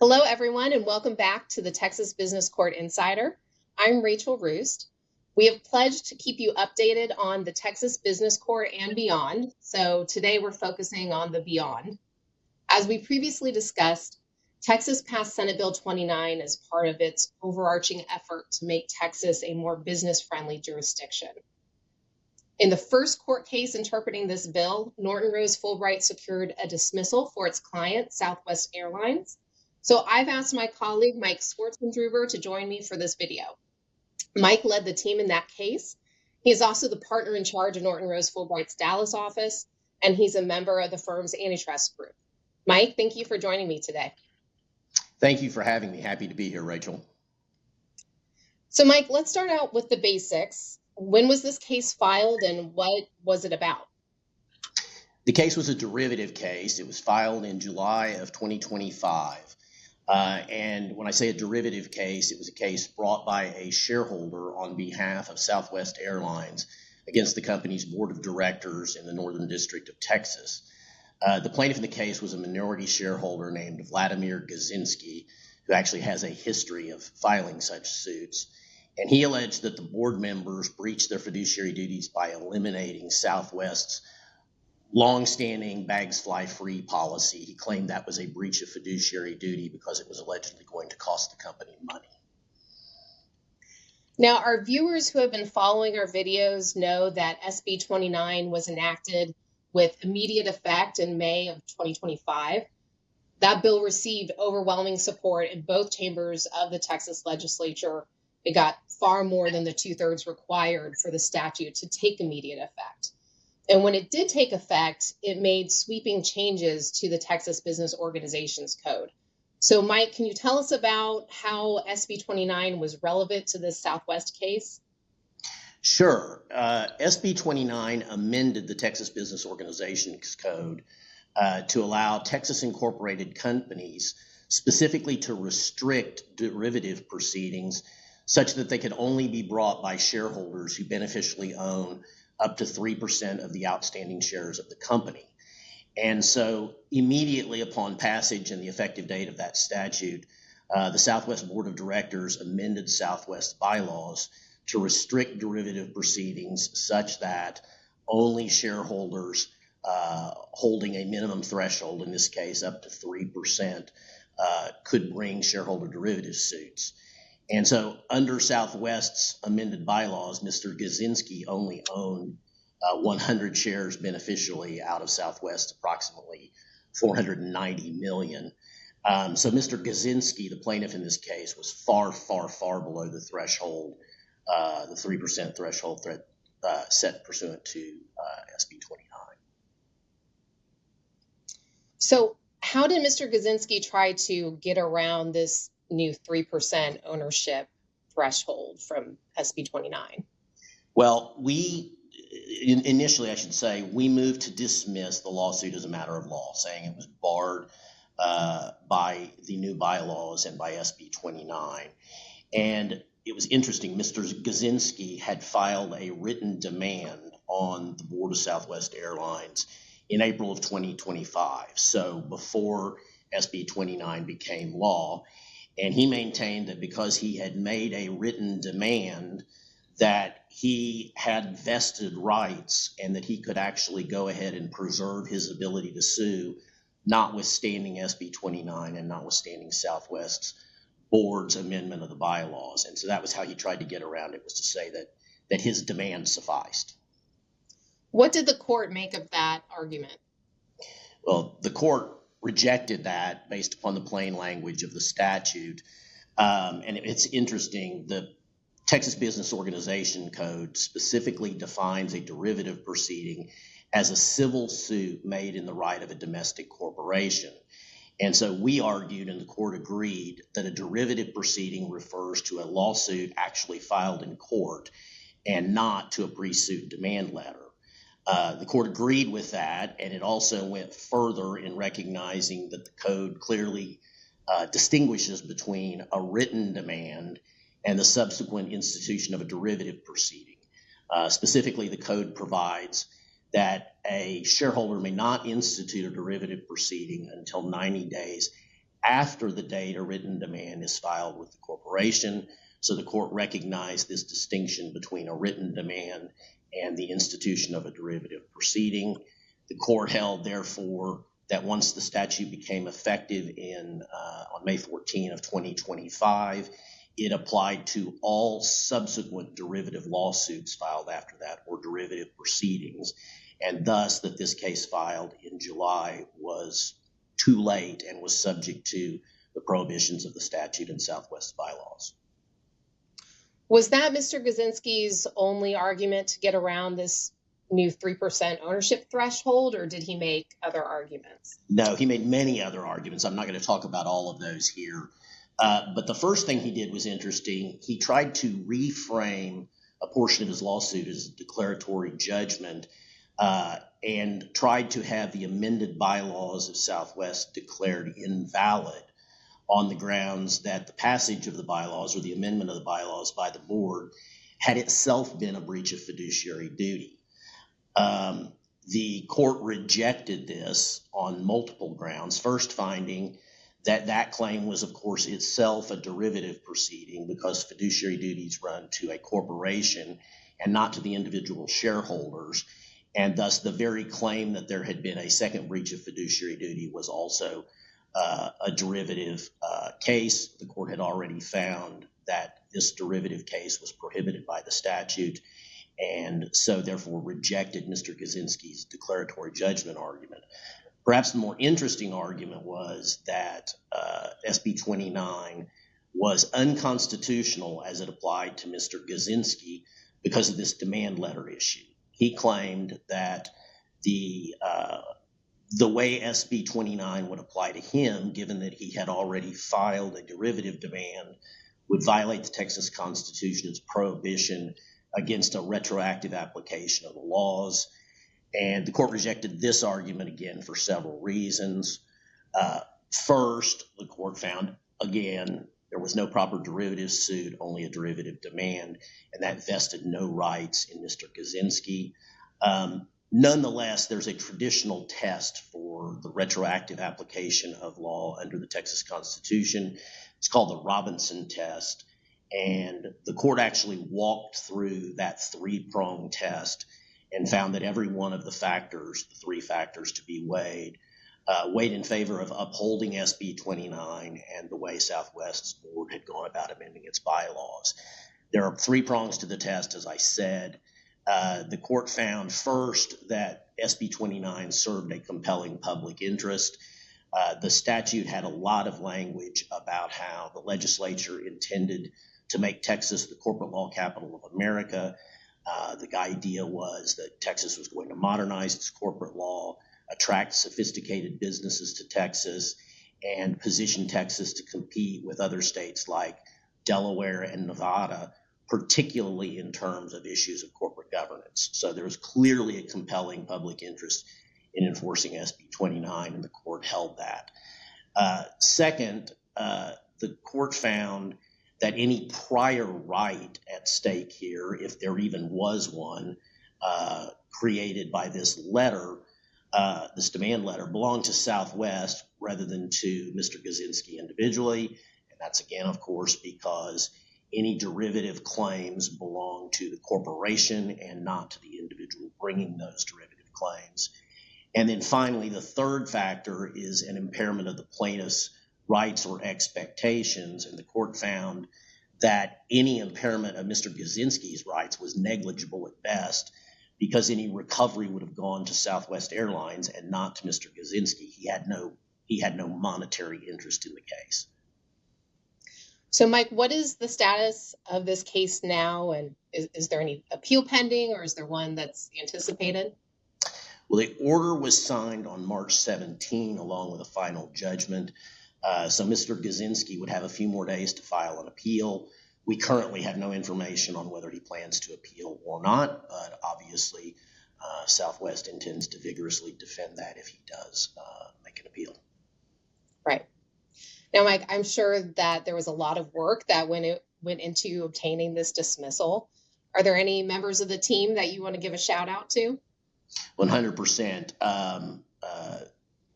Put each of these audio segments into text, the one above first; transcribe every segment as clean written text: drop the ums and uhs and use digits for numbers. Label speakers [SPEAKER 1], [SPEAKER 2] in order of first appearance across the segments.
[SPEAKER 1] Hello, everyone, and welcome back to the Texas Business Court Insider. I'm Rachel Roosth. We have pledged to keep you updated on the Texas Business Court and beyond, so today we're focusing on the beyond. As we previously discussed, Texas passed Senate Bill 29 as part of its overarching effort to make Texas a more business-friendly jurisdiction. In the first court case interpreting this bill, Norton Rose Fulbright secured a dismissal for its client, Southwest Airlines. So I've asked my colleague, Mike Swartzendruber, to join me for this video. Mike led the team in that case. He is also the partner in charge of Norton Rose Fulbright's Dallas office, and he's a member of the firm's antitrust group. Mike, thank you for joining me today.
[SPEAKER 2] Thank you for having me. Happy to be here, Rachel.
[SPEAKER 1] So Mike, let's start out with the basics. When was this case filed and what was it about?
[SPEAKER 2] The case was a derivative case. It was filed in July of 2025. And when I say a derivative case, it was a case brought by a shareholder on behalf of Southwest Airlines against the company's board of directors in the Northern District of Texas. The plaintiff in the case was a minority shareholder named Vladimir Gazinski, who actually has a history of filing such suits. And he alleged that the board members breached their fiduciary duties by eliminating Southwest's longstanding bags fly free policy. He claimed that was a breach of fiduciary duty because it was allegedly going to cost the company money.
[SPEAKER 1] Now, our viewers who have been following our videos know that SB 29 was enacted with immediate effect in May of 2025. That bill received overwhelming support in both chambers of the Texas legislature. It got far more than the 2/3 required for the statute to take immediate effect. And when it did take effect, it made sweeping changes to the Texas Business Organizations Code. So, Mike, can you tell us about how SB 29 was relevant to this Southwest case?
[SPEAKER 2] Sure. SB 29 amended the Texas Business Organizations Code to allow Texas incorporated companies specifically to restrict derivative proceedings such that they could only be brought by shareholders who beneficially own up to 3% of the outstanding shares of the company. And so immediately upon passage and the effective date of that statute, the Southwest Board of Directors amended Southwest bylaws to restrict derivative proceedings such that only shareholders holding a minimum threshold, in this case up to 3%, could bring shareholder derivative suits. And so under Southwest's amended bylaws, Mr. Gazinski only owned 100 shares beneficially out of Southwest, approximately 490 million. So Mr. Gazinski, the plaintiff in this case, was far, far, far below the threshold, the 3% threshold set pursuant to SB 29.
[SPEAKER 1] So how did Mr. Gazinski try to get around this new 3% ownership threshold from SB 29?
[SPEAKER 2] Well, initially, I should say, we moved to dismiss the lawsuit as a matter of law, saying it was barred by the new bylaws and by SB 29. And it was interesting, Mr. Gazinski had filed a written demand on the board of Southwest Airlines in April of 2025, so before SB 29 became law. And he maintained that because he had made a written demand that he had vested rights and that he could actually go ahead and preserve his ability to sue, notwithstanding SB 29 and notwithstanding Southwest's board's amendment of the bylaws. And so that was how he tried to get around it, was to say that his demand sufficed.
[SPEAKER 1] What did the court make of that argument?
[SPEAKER 2] Well, the court rejected that based upon the plain language of the statute. And it's interesting, the Texas Business Organization Code specifically defines a derivative proceeding as a civil suit made in the right of a domestic corporation. And so we argued, and the court agreed, that a derivative proceeding refers to a lawsuit actually filed in court and not to a pre-suit demand letter. The court agreed with that, and it also went further in recognizing that the code clearly distinguishes between a written demand and the subsequent institution of a derivative proceeding. Specifically, the code provides that a shareholder may not institute a derivative proceeding until 90 days after the date a written demand is filed with the corporation. So the court recognized this distinction between a written demand and the institution of a derivative proceeding. The court held, therefore, that once the statute became effective on May 14 of 2025, it applied to all subsequent derivative lawsuits filed after that, or derivative proceedings, and thus that this case filed in July was too late and was subject to the prohibitions of the statute and Southwest bylaws.
[SPEAKER 1] Was that Mr. Gazinski's only argument to get around this new 3% ownership threshold, or did he make other arguments?
[SPEAKER 2] No, he made many other arguments. I'm not going to talk about all of those here. But the first thing he did was interesting. He tried to reframe a portion of his lawsuit as a declaratory judgment and tried to have the amended bylaws of Southwest declared invalid on the grounds that the passage of the bylaws or the amendment of the bylaws by the board had itself been a breach of fiduciary duty. The court rejected this on multiple grounds, first finding that that claim was, of course, itself a derivative proceeding because fiduciary duties run to a corporation and not to the individual shareholders, and thus the very claim that there had been a second breach of fiduciary duty was also a derivative case. The court had already found that this derivative case was prohibited by the statute, and so therefore rejected Mr. Gazinski's declaratory judgment argument. Perhaps the more interesting argument was that SB 29 was unconstitutional as it applied to Mr. Gazinski because of this demand letter issue. He claimed that the way SB 29 would apply to him, given that he had already filed a derivative demand, would violate the Texas Constitution's prohibition against a retroactive application of the laws. And the court rejected this argument again for several reasons. First, the court found, again, there was no proper derivative suit, only a derivative demand, and that vested no rights in Mr. Gazinski. Nonetheless, there's a traditional test for the retroactive application of law under the Texas Constitution. It's called the Robinson test, and the court actually walked through that three-pronged test and found that every one of the factors, the three factors to be weighed in favor of upholding SB 29 and the way Southwest's board had gone about amending its bylaws. There are three prongs to the test, as I said. The court found first that SB 29 served a compelling public interest. The statute had a lot of language about how the legislature intended to make Texas the corporate law capital of America. The idea was that Texas was going to modernize its corporate law, attract sophisticated businesses to Texas, and position Texas to compete with other states like Delaware and Nevada, particularly in terms of issues of corporate governance. So there was clearly a compelling public interest in enforcing SB 29, and the court held that. Second, the court found that any prior right at stake here, if there even was one, created by this letter, this demand letter, belonged to Southwest rather than to Mr. Gazinski individually. And that's, again, of course, because any derivative claims belong to the corporation and not to the individual bringing those derivative claims. And then finally, the third factor is an impairment of the plaintiff's rights or expectations. And the court found that any impairment of Mr. Gazinski's rights was negligible at best because any recovery would have gone to Southwest Airlines and not to Mr. Gazinski. He had no monetary interest in the case.
[SPEAKER 1] So, Mike, what is the status of this case now? And is there any appeal pending, or is there one that's anticipated?
[SPEAKER 2] Well, the order was signed on March 17 along with a final judgment. So Mr. Gazinski would have a few more days to file an appeal. We currently have no information on whether he plans to appeal or not, but obviously Southwest intends to vigorously defend that if he does make an appeal.
[SPEAKER 1] Right. Now, Mike, I'm sure that there was a lot of work that went into obtaining this dismissal. Are there any members of the team that you want to give a shout out to?
[SPEAKER 2] 100%.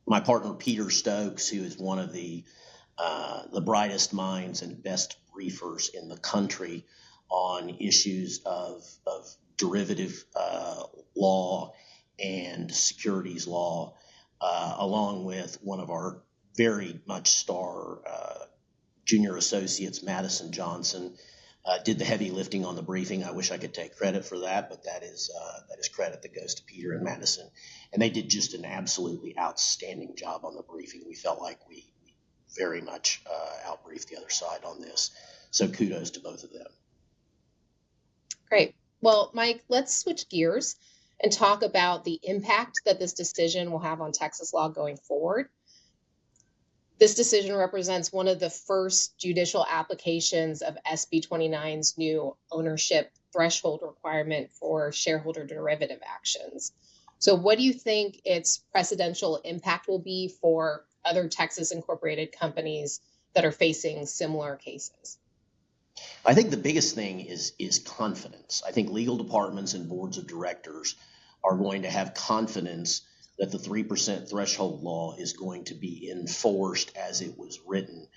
[SPEAKER 2] My partner, Peter Stokes, who is one of the the brightest minds and best briefers in the country on issues of derivative law and securities law, along with one of our very much star junior associates, Madison Johnson, did the heavy lifting on the briefing. I wish I could take credit for that, but that is credit that goes to Peter and Madison. And they did just an absolutely outstanding job on the briefing. We felt like we very much outbriefed the other side on this. So kudos to both of them.
[SPEAKER 1] Great. Well, Mike, let's switch gears and talk about the impact that this decision will have on Texas law going forward. This decision represents one of the first judicial applications of SB 29's new ownership threshold requirement for shareholder derivative actions. So what do you think its precedential impact will be for other Texas incorporated companies that are facing similar cases?
[SPEAKER 2] I think the biggest thing is confidence. I think legal departments and boards of directors are going to have confidence that the 3% threshold law is going to be enforced as it was written.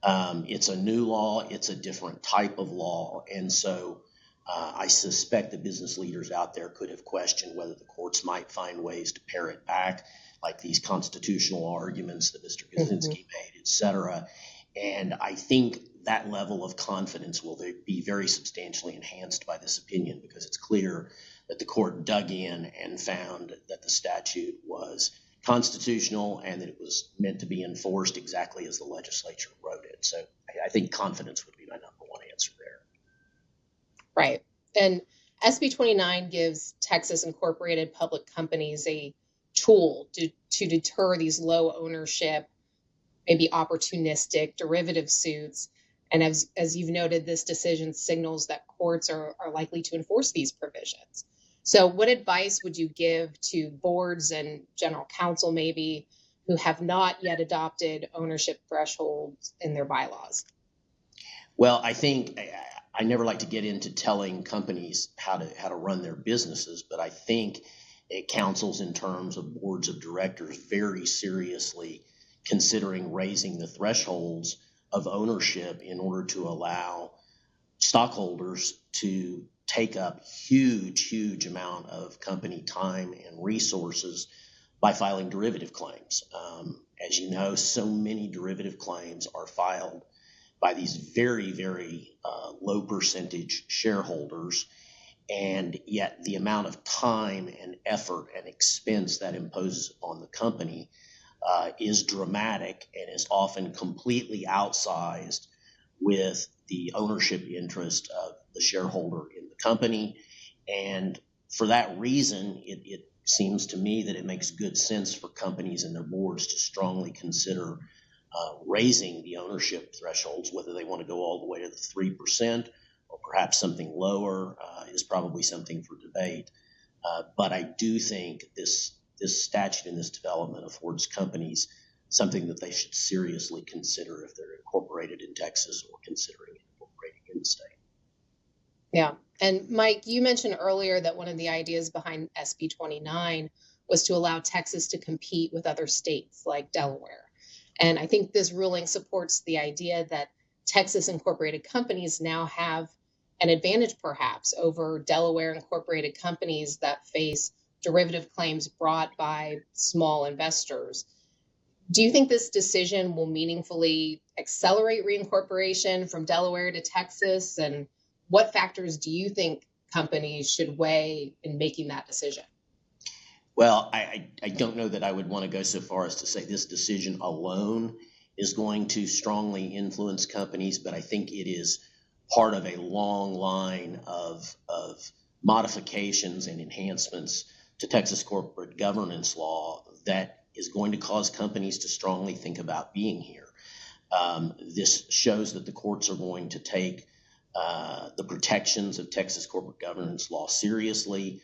[SPEAKER 2] It's a new law. It's a different type of law. And so I suspect the business leaders out there could have questioned whether the courts might find ways to pare it back, like these constitutional arguments that Mr. Kaczynski made, et cetera. And I think that level of confidence will be very substantially enhanced by this opinion, because it's clear that the court dug in and found that the statute was constitutional and that it was meant to be enforced exactly as the legislature wrote it. So I think confidence would be my number one answer there.
[SPEAKER 1] Right. And SB 29 gives Texas incorporated public companies a tool to deter these low ownership, maybe opportunistic derivative suits. And as you've noted, this decision signals that courts are likely to enforce these provisions. So what advice would you give to boards and general counsel, maybe, who have not yet adopted ownership thresholds in their bylaws?
[SPEAKER 2] Well, I think I never like to get into telling companies how to run their businesses, but I think it counsels in terms of boards of directors very seriously considering raising the thresholds of ownership in order to allow stockholders to take up huge amount of company time and resources by filing derivative claims. As you know, so many derivative claims are filed by these very low percentage shareholders, and yet the amount of time and effort and expense that imposes on the company is dramatic and is often completely outsized with the ownership interest of the shareholder in the company. And for that reason, it seems to me that it makes good sense for companies and their boards to strongly consider raising the ownership thresholds. Whether they want to go all the way to the 3% or perhaps something lower is probably something for debate. But I do think this statute and this development affords companies something that they should seriously consider if they're incorporated in Texas or considering incorporating in the state.
[SPEAKER 1] Yeah. And Mike, you mentioned earlier that one of the ideas behind SB 29 was to allow Texas to compete with other states like Delaware. And I think this ruling supports the idea that Texas incorporated companies now have an advantage perhaps over Delaware incorporated companies that face derivative claims brought by small investors. Do you think this decision will meaningfully accelerate reincorporation from Delaware to Texas? And what factors do you think companies should weigh in making that decision?
[SPEAKER 2] Well, I don't know that I would want to go so far as to say this decision alone is going to strongly influence companies, but I think it is part of a long line of modifications and enhancements to Texas corporate governance law that is going to cause companies to strongly think about being here. This shows that the courts are going to take the protections of Texas corporate governance law seriously,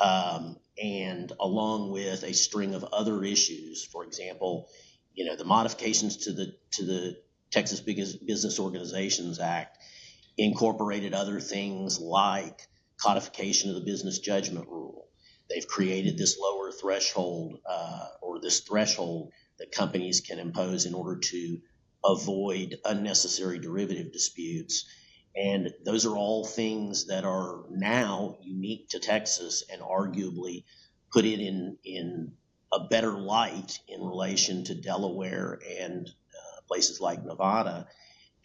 [SPEAKER 2] and along with a string of other issues. For example, the modifications to the Texas Business Organizations Act incorporated other things like codification of the business judgment rule. They've created this lower threshold or this threshold that companies can impose in order to avoid unnecessary derivative disputes. And those are all things that are now unique to Texas and arguably put it in a better light in relation to Delaware and places like Nevada.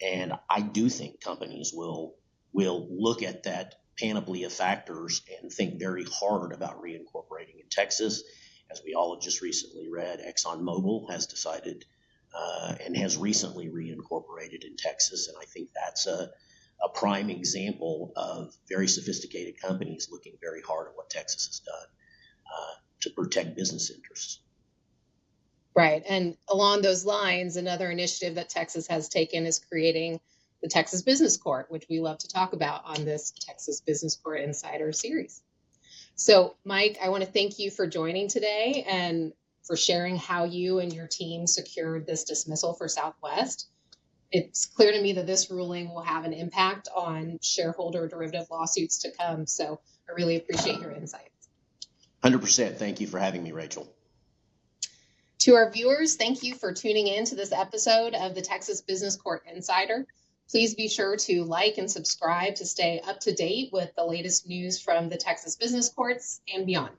[SPEAKER 2] And I do think companies will look at that panoply of factors and think very hard about reincorporating in Texas. As we all have just recently read, ExxonMobil has decided and has recently reincorporated in Texas. And I think that's a prime example of very sophisticated companies looking very hard at what Texas has done to protect business interests.
[SPEAKER 1] Right. And along those lines, another initiative that Texas has taken is creating the Texas Business Court, which we love to talk about on this Texas Business Court Insider series. So, Mike, I want to thank you for joining today and for sharing how you and your team secured this dismissal for Southwest. It's clear to me that this ruling will have an impact on shareholder derivative lawsuits to come. So I really appreciate your insights.
[SPEAKER 2] 100%. Thank you for having me, Rachel.
[SPEAKER 1] To our viewers, thank you for tuning in to this episode of the Texas Business Court Insider. Please be sure to like and subscribe to stay up to date with the latest news from the Texas business courts and beyond.